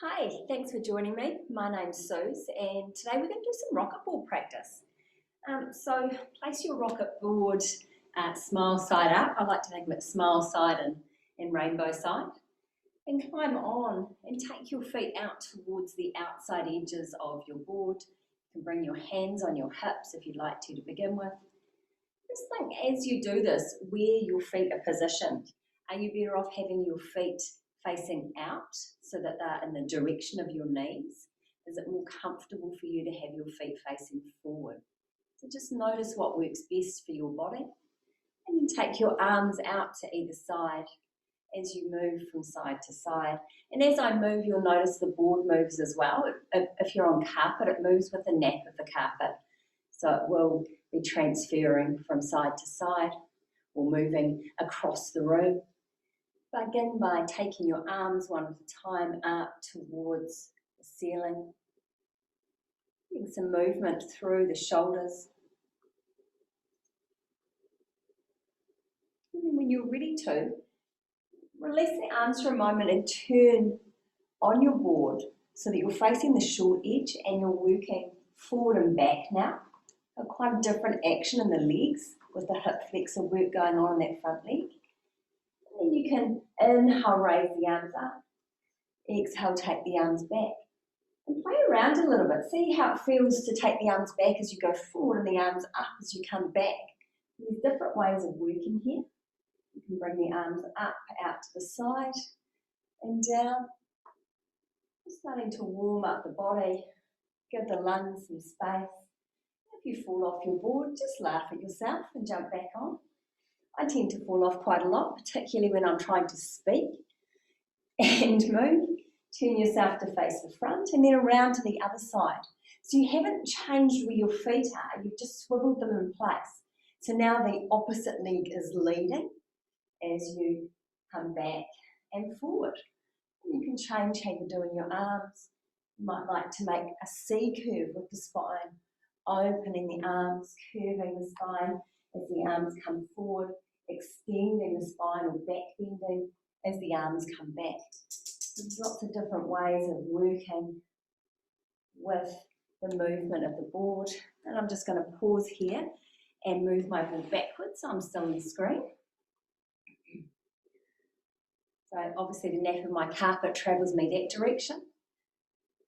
Hi, thanks for joining me. My name's Suze and today we're going to do some rocket board practice. So place your rocket board smile side up. I like to think of it smile side and rainbow side. And climb on and take your feet out towards the outside edges of your board. You can bring your hands on your hips if you'd like to begin with. Just think as you do this where your feet are positioned. Are you better off having your feet facing out so that they're in the direction of your knees? Is it more comfortable for you to have your feet facing forward? So just notice what works best for your body. And then take your arms out to either side as you move from side to side. And as I move, you'll notice the board moves as well. If you're on carpet, it moves with the nap of the carpet. So it will be transferring from side to side or moving across the room. Begin by taking your arms one at a time up towards the ceiling. Getting some movement through the shoulders. And then when you're ready to, release the arms for a moment and turn on your board so that you're facing the short edge and you're working forward and back now. Got quite a different action in the legs with the hip flexor work going on in that front leg. And then you can inhale, raise the arms up. Exhale, take the arms back. And play around a little bit. See how it feels to take the arms back as you go forward and the arms up as you come back. There's different ways of working here. You can bring the arms up, out to the side and down. Just starting to warm up the body. Give the lungs some space. If you fall off your board, just laugh at yourself and jump back on. I tend to fall off quite a lot, particularly when I'm trying to speak. And move. Turn yourself to face the front and then around to the other side. So you haven't changed where your feet are, you've just swiveled them in place. So now the opposite leg is leading as you come back and forward. And you can change how you're doing your arms. You might like to make a C curve with the spine, opening the arms, curving the spine as the arms come forward, extending the spine or back bending as the arms come back. There's lots of different ways of working with the movement of the board. And I'm just going to pause here and move my board backwards so I'm still on the screen. So obviously the nap of my carpet travels me that direction.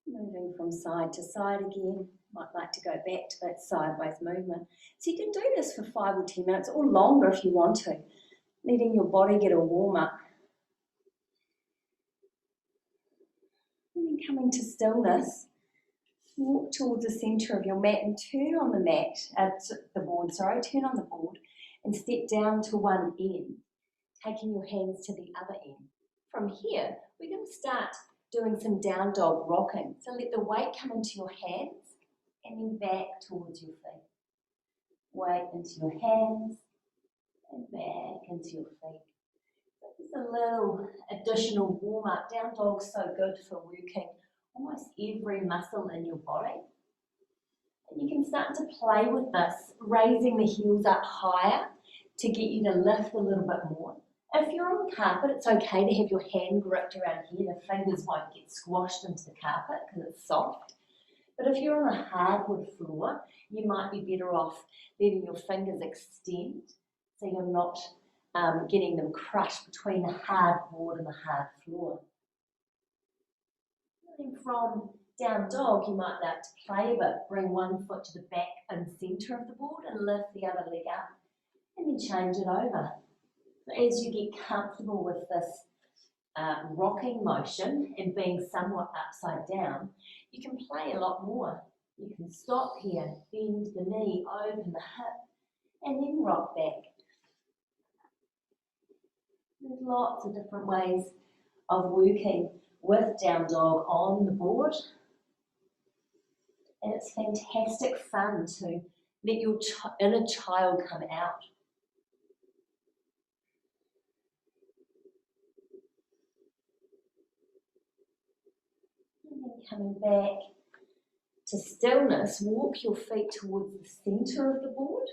Moving from side to side again. Might like to go back to that sideways movement. So you can do this for 5 or 10 minutes or longer if you want to. Letting your body get a warm up. And then coming to stillness, walk towards the centre of your mat and turn on the turn on the board and step down to one end, taking your hands to the other end. From here, we're going to start doing some down dog rocking. So let the weight come into your hands and then back towards your feet. Weight into your hands and back into your feet. Just a little additional warm-up. Down dog's so good for working almost every muscle in your body. And you can start to play with this, raising the heels up higher to get you to lift a little bit more. If you're on carpet, it's okay to have your hand gripped around here. The fingers won't get squashed into the carpet because it's soft. But if you're on a hardwood floor, you might be better off letting your fingers extend so you're not getting them crushed between the hard board and the hard floor. And from down dog, you might like to play a bit. Bring one foot to the back and centre of the board and lift the other leg up and then change it over. So as you get comfortable with this rocking motion and being somewhat upside down, you can play a lot more. You can stop here, bend the knee, open the hip, and then rock back. There's lots of different ways of working with down dog on the board. And it's fantastic fun to let your inner child come out. And then coming back to stillness, walk your feet towards the centre of the board.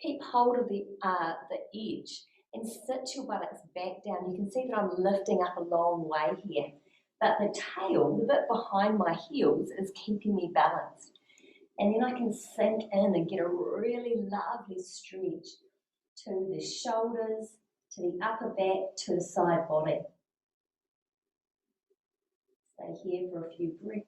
Keep hold of the edge and sit your buttocks back down. You can see that I'm lifting up a long way here. but the tail, the bit behind my heels, is keeping me balanced. And then I can sink in and get a really lovely stretch to the shoulders, to the upper back, to the side body. Stay here for a few breaths.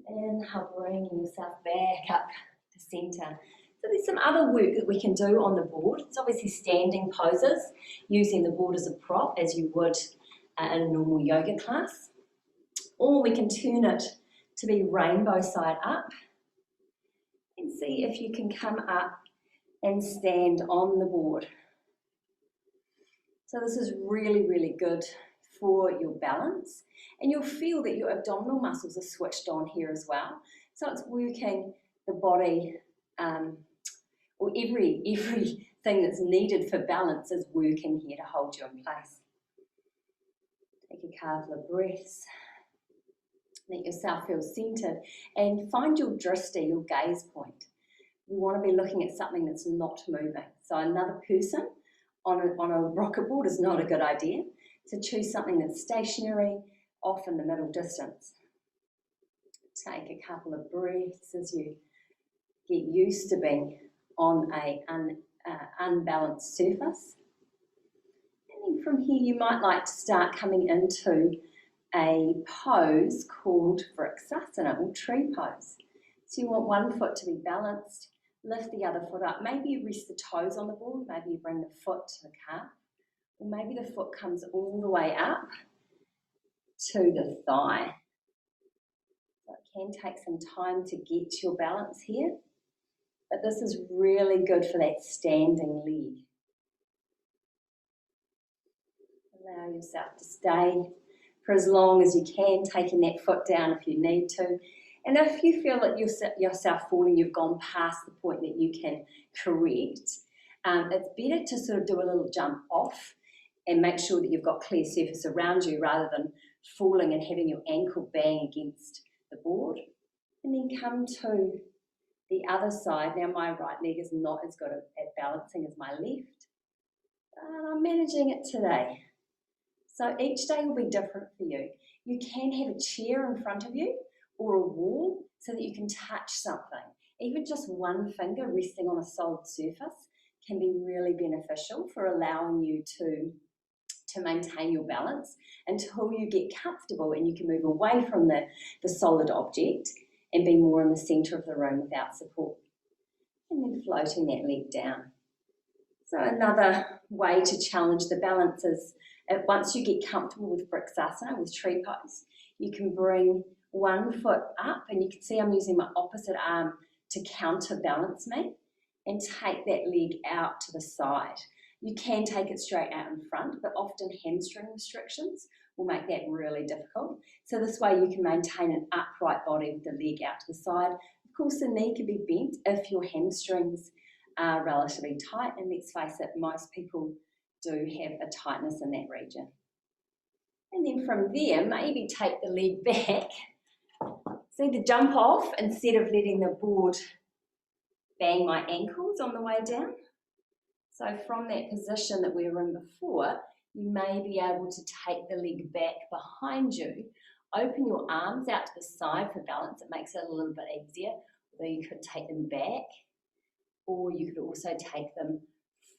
Inhale, bringing yourself back up to centre. So there's some other work that we can do on the board. It's obviously standing poses, using the board as a prop as you would in a normal yoga class. Or we can turn it to be rainbow side up and see if you can come up and stand on the board. So this is really, really good for your balance, and you'll feel that your abdominal muscles are switched on here as well. So it's working the body, or everything that's needed for balance is working here to hold you in place. Take a couple of breaths. Let yourself feel centered and find your drishti, your gaze point. You want to be looking at something that's not moving. So another person on a rocket board is not a good idea. So choose something that's stationary, off in the middle distance. Take a couple of breaths as you get used to being on an unbalanced surface. And then from here you might like to start coming into a pose called Vrksasana, or tree pose. So you want one foot to be balanced, lift the other foot up. Maybe you rest the toes on the board, maybe you bring the foot to the calf, or maybe the foot comes all the way up to the thigh. So it can take some time to get your balance here, but this is really good for that standing leg. Allow yourself to stay for as long as you can, taking that foot down if you need to. And if you feel that yourself falling, you've gone past the point that you can correct, it's better to sort of do a little jump off and make sure that you've got clear surface around you rather than falling and having your ankle bang against the board. And then come to the other side. Now my right leg is not as good at balancing as my left, but I'm managing it today. So each day will be different for you. You can have a chair in front of you or a wall so that you can touch something. Even just one finger resting on a solid surface can be really beneficial for allowing you to maintain your balance until you get comfortable and you can move away from the solid object and be more in the centre of the room without support. And then floating that leg down. So another way to challenge the balance is once you get comfortable with Vrksasana, with tree pose, you can bring one foot up, and you can see I'm using my opposite arm to counterbalance me, and take that leg out to the side. You can take it straight out in front, but often hamstring restrictions will make that really difficult. So this way you can maintain an upright body with the leg out to the side. Of course, the knee can be bent if your hamstrings are relatively tight, and let's face it, most people do have a tightness in that region. And then from there, maybe take the leg back. So either jump off instead of letting the board bang my ankles on the way down. So from that position that we were in before, you may be able to take the leg back behind you, open your arms out to the side for balance. It makes it a little bit easier, although you could take them back, or you could also take them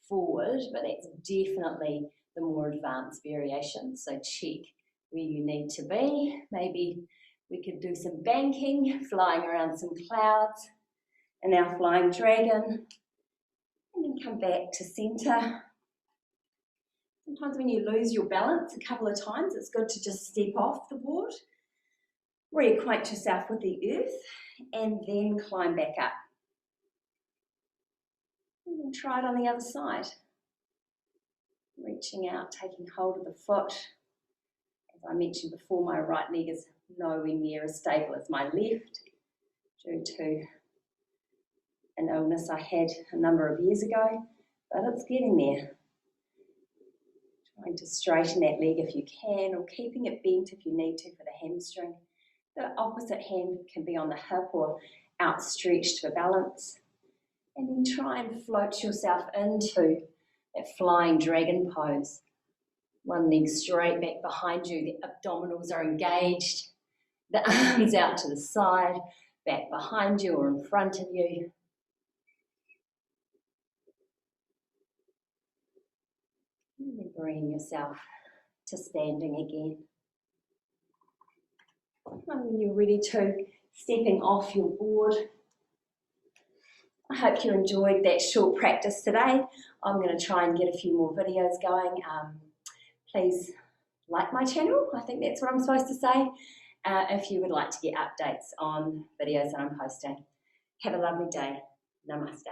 forward, but that's definitely the more advanced variation. So check where you need to be. Maybe we could do some banking, flying around some clouds, and our flying dragon, and then come back to centre. Sometimes when you lose your balance a couple of times, it's good to just step off the board, reacquaint yourself with the earth, and then climb back up. And then try it on the other side. Reaching out, taking hold of the foot. As I mentioned before, my right leg is nowhere near as stable as my left due to an illness I had a number of years ago, but it's getting there. Trying to straighten that leg if you can, or keeping it bent if you need to for the hamstring. The opposite hand can be on the hip or outstretched for balance. And then try and float yourself into that flying dragon pose. One leg straight back behind you, the abdominals are engaged, the arms out to the side, back behind you or in front of you. And then bring yourself to standing again. And when you're ready to, stepping off your board. I hope you enjoyed that short practice today. I'm going to try and get a few more videos going. Please like my channel. I think that's what I'm supposed to say. If you would like to get updates on videos that I'm posting. Have a lovely day. Namaste.